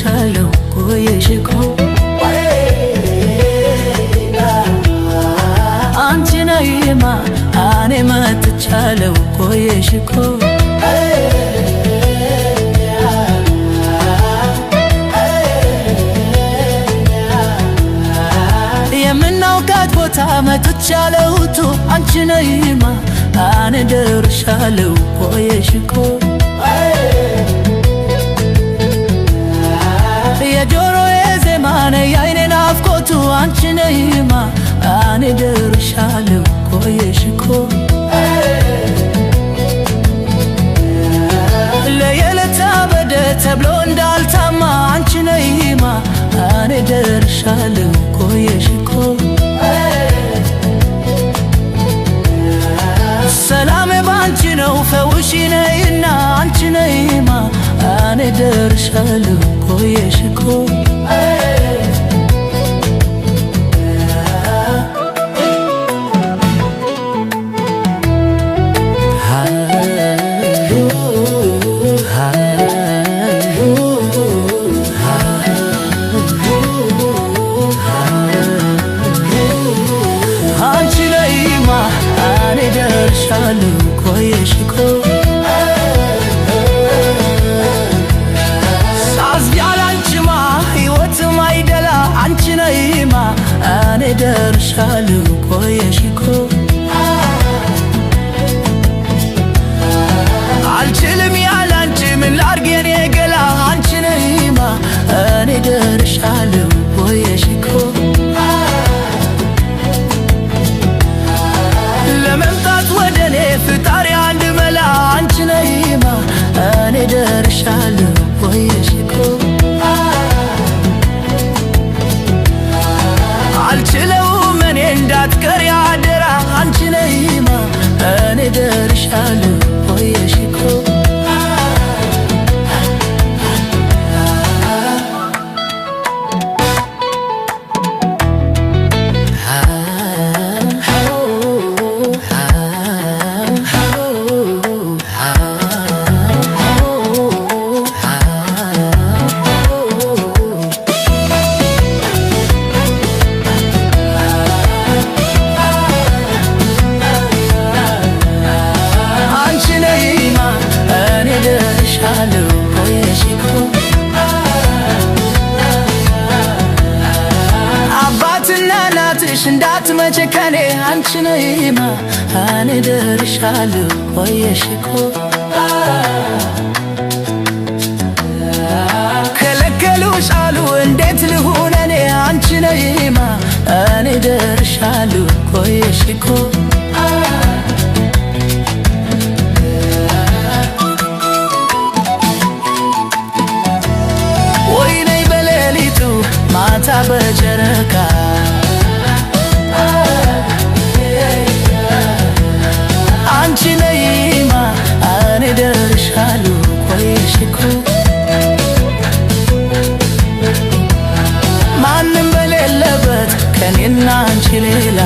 ደርሻለሁ ቆየሽኮ አንቺ ነይማ እኔ መጥቻለሁ ቆየሽኮ የምናውቃት ቦታ መጥቻለሁ አንቺ ነይማ እኔ ደርሻለሁ ቆየሽኮ የጆሮዬ ዜማ ነይ የዓይኔ ናፍቆቱ አንቺ ነይማ እኔ ደርሻለሁ ቆየሽኮ ለየለታ በደ ተብሎ እንዳልታማ አንቺ ነይማ እኔ ደርሻለሁ ቆየሽኮ ሰላሜ ባንቺ ነው ፈውሺ ነይና አንቺ ነይማ እኔ ደርሻለሁ ቆየሽኮ አንቺ ነይማ እኔ ደርሻለሁ ቆየሽኮ ሳዝያላንቺማ ሕይወትም አይደላ አንቺ ነይማ እኔ ደርሻለሁ ቆየሽኮ አልችልም ያላንቺ ምን ላድርግ የኔ ገላ አንቺ ነይማ እኔ ደርሻለሁ ቆየሽኮ ለመምጣት ወደኔ ፍጣሪ አንድ መላ አንቺ ነይማ እኔ ደርሻለሁ ቆየሽኮ አልችለውም እኔ እንዳትቀሪ አደራ አንቺ ነይማ እኔ ደርሻለሁ ቆየሽኮ አባትና እናትሽ እንዳትመጪ ከኔ አንቺ ነይማ እኔ ደርሻለሁ ቆየሽኮ ከለከሉሽ አሉ እንዴት ልሁን እኔ አንቺ ነይማ እኔ ደርሻለሁ ቆየሽኮ ማታ በጨረቃ አንቺ ነይማ እኔ ደርሻለሁ ቆየሽኮ ማንም በሌለበት ከኔና አንቺ ሌላ